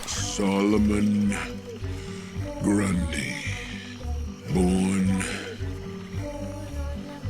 Solomon Grundy, born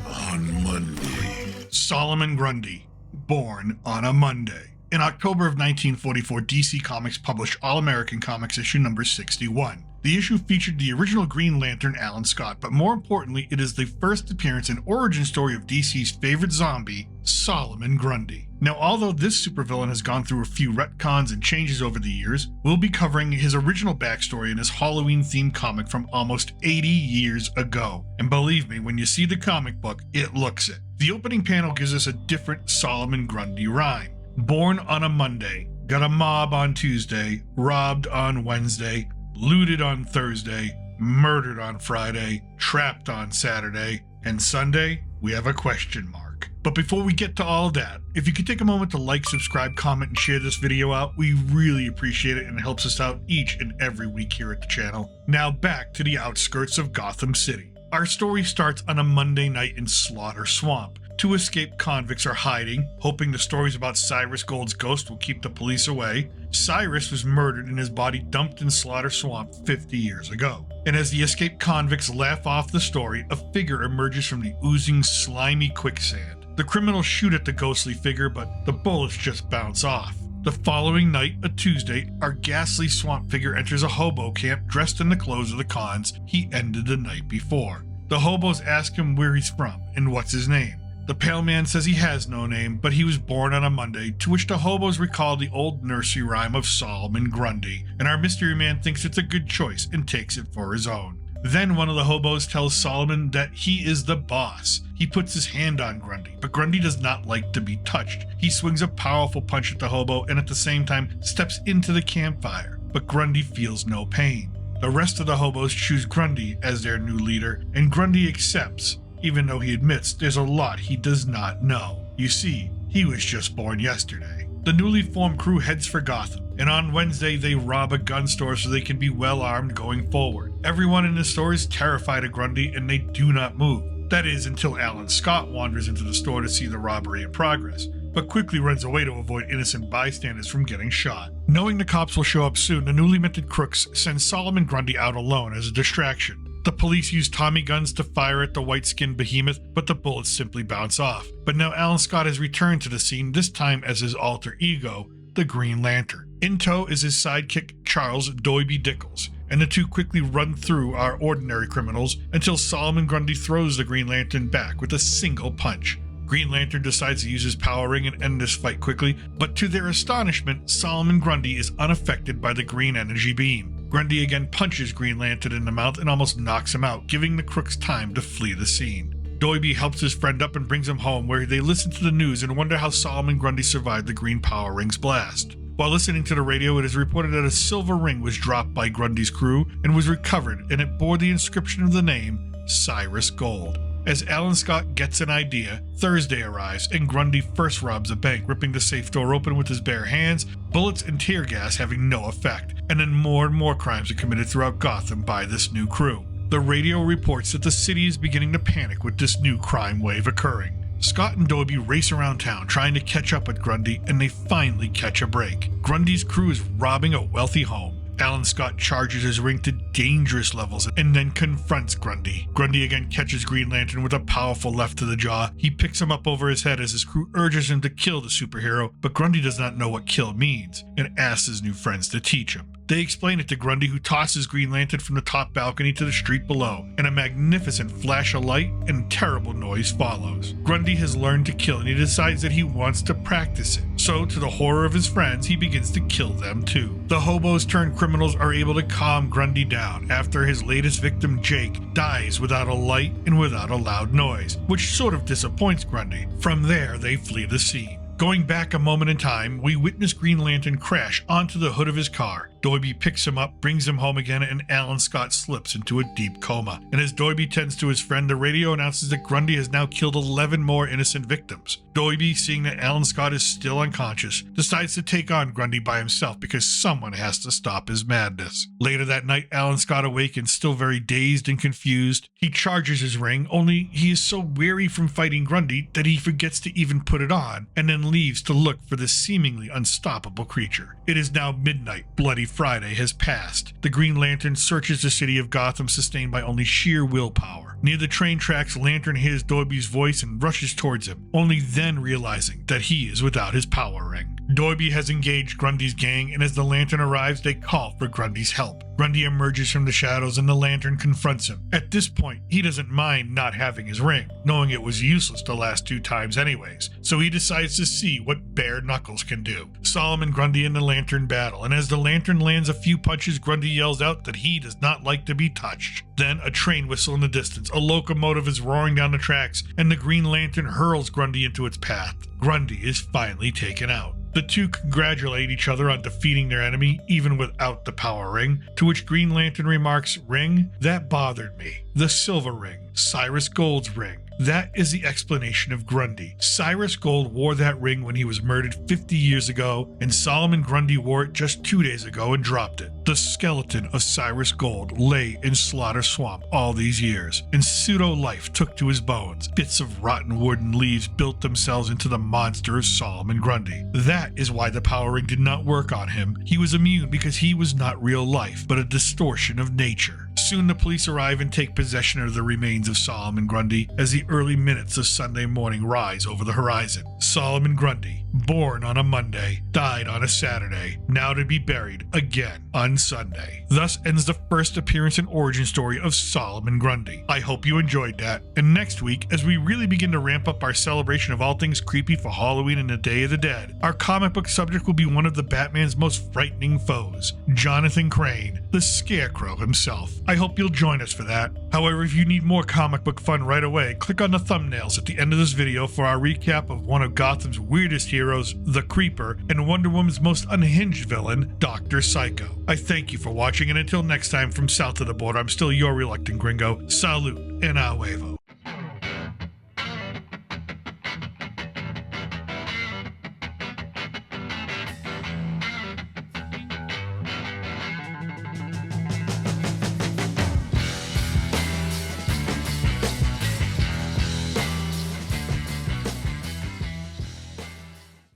on Monday. Solomon Grundy, born on a Monday. In October of 1944, DC Comics published All-American Comics issue number 61. The issue featured the original Green Lantern, Alan Scott, but more importantly, it is the first appearance and origin story of DC's favorite zombie, Solomon Grundy. Now, although this supervillain has gone through a few retcons and changes over the years, we'll be covering his original backstory in his Halloween-themed comic from almost 80 years ago. And believe me, when you see the comic book, it looks it. The opening panel gives us a different Solomon Grundy rhyme. Born on a Monday, got a mob on Tuesday, robbed on Wednesday, looted on Thursday, murdered on Friday, trapped on Saturday, and Sunday, we have a question mark. But before we get to all that, if you could take a moment to like, subscribe, comment, and share this video out, we really appreciate it and it helps us out each and every week here at the channel. Now back to the outskirts of Gotham City. Our story starts on a Monday night in Slaughter Swamp. Two escaped convicts are hiding, hoping the stories about Cyrus Gold's ghost will keep the police away. Cyrus was murdered and his body dumped in Slaughter Swamp 50 years ago. And as the escaped convicts laugh off the story, a figure emerges from the oozing, slimy quicksand. The criminals shoot at the ghostly figure, but the bullets just bounce off. The following night, a Tuesday, our ghastly swamp figure enters a hobo camp dressed in the clothes of the cons he ended the night before. The hobos ask him where he's from and what's his name. The pale man says he has no name, but he was born on a Monday, to which the hobos recall the old nursery rhyme of Solomon Grundy, and our mystery man thinks it's a good choice and takes it for his own. Then one of the hobos tells Solomon that he is the boss. He puts his hand on Grundy, but Grundy does not like to be touched. He swings a powerful punch at the hobo and at the same time steps into the campfire, but Grundy feels no pain. The rest of the hobos choose Grundy as their new leader, and Grundy accepts, even though he admits there's a lot he does not know. You see, he was just born yesterday. The newly formed crew heads for Gotham, and on Wednesday they rob a gun store so they can be well armed going forward. Everyone in the store is terrified of Grundy and they do not move. That is, until Alan Scott wanders into the store to see the robbery in progress, but quickly runs away to avoid innocent bystanders from getting shot. Knowing the cops will show up soon, the newly minted crooks send Solomon Grundy out alone as a distraction. The police use Tommy guns to fire at the white-skinned behemoth, but the bullets simply bounce off. But now Alan Scott has returned to the scene, this time as his alter ego, the Green Lantern. In tow is his sidekick, Charles Doiby Dickles, and the two quickly run through our ordinary criminals until Solomon Grundy throws the Green Lantern back with a single punch. Green Lantern decides to use his power ring and end this fight quickly, but to their astonishment, Solomon Grundy is unaffected by the green energy beam. Grundy again punches Green Lantern in the mouth and almost knocks him out, giving the crooks time to flee the scene. Doiby helps his friend up and brings him home, where they listen to the news and wonder how Solomon Grundy survived the Green Power Ring's blast. While listening to the radio, it is reported that a silver ring was dropped by Grundy's crew and was recovered, and it bore the inscription of the name Cyrus Gold. As Alan Scott gets an idea, Thursday arrives and Grundy first robs a bank, ripping the safe door open with his bare hands, bullets and tear gas having no effect, and then more and more crimes are committed throughout Gotham by this new crew. The radio reports that the city is beginning to panic with this new crime wave occurring. Scott and Doiby race around town trying to catch up with Grundy, and they finally catch a break. Grundy's crew is robbing a wealthy home. Alan Scott charges his ring to dangerous levels and then confronts Grundy. Grundy again catches Green Lantern with a powerful left to the jaw. He picks him up over his head as his crew urges him to kill the superhero, but Grundy does not know what kill means and asks his new friends to teach him. They explain it to Grundy, who tosses Green Lantern from the top balcony to the street below, and a magnificent flash of light and terrible noise follows. Grundy has learned to kill and he decides that he wants to practice it. So, to the horror of his friends, he begins to kill them too. The hobos turned criminals are able to calm Grundy down after his latest victim, Jake, dies without a light and without a loud noise, which sort of disappoints Grundy. From there, they flee the scene. Going back a moment in time, we witness Green Lantern crash onto the hood of his car. Doiby picks him up, brings him home again, and Alan Scott slips into a deep coma. And as Doiby tends to his friend, the radio announces that Grundy has now killed 11 more innocent victims. Doiby, seeing that Alan Scott is still unconscious, decides to take on Grundy by himself because someone has to stop his madness. Later that night, Alan Scott awakens, still very dazed and confused. He charges his ring, only he is so weary from fighting Grundy that he forgets to even put it on, and then leaves to look for this seemingly unstoppable creature. It is now midnight. Bloody Friday has passed. The Green Lantern searches the city of Gotham, sustained by only sheer willpower. Near the train tracks, Lantern hears Doiby's voice and rushes towards him, only then realizing that he is without his power ring. Doiby has engaged Grundy's gang, and as the Lantern arrives, they call for Grundy's help. Grundy emerges from the shadows and the Lantern confronts him. At this point, he doesn't mind not having his ring, knowing it was useless the last 2 times anyways, so he decides to see what bare knuckles can do. Solomon, Grundy, and the Lantern battle, and as the Lantern lands a few punches, Grundy yells out that he does not like to be touched. Then a train whistle in the distance, a locomotive is roaring down the tracks, and the Green Lantern hurls Grundy into its path. Grundy is finally taken out. The two congratulate each other on defeating their enemy, even without the power ring, to which Green Lantern remarks, "Ring? That bothered me. The silver ring. Cyrus Gold's ring." That is the explanation of Grundy. Cyrus Gold wore that ring when he was murdered 50 years ago, and Solomon Grundy wore it just 2 days ago and dropped it. The skeleton of Cyrus Gold lay in Slaughter Swamp all these years, and pseudo-life took to his bones. Bits of rotten wood and leaves built themselves into the monster of Solomon Grundy. That is why the power ring did not work on him. He was immune because he was not real life, but a distortion of nature. Soon the police arrive and take possession of the remains of Solomon Grundy as the early minutes of Sunday morning rise over the horizon. Solomon Grundy, born on a Monday, died on a Saturday, now to be buried again on Sunday. Thus ends the first appearance and origin story of Solomon Grundy. I hope you enjoyed that. And next week, as we really begin to ramp up our celebration of all things creepy for Halloween and the Day of the Dead, our comic book subject will be one of the Batman's most frightening foes, Jonathan Crane, the Scarecrow himself. I hope you'll join us for that. However, if you need more comic book fun right away, click on the thumbnails at the end of this video for our recap of one of Gotham's weirdest heroes, the Creeper, and Wonder Woman's most unhinged villain, Dr. Psycho. I thank you for watching, and until next time from south of the border, I'm still your reluctant gringo. Salute and a huevo.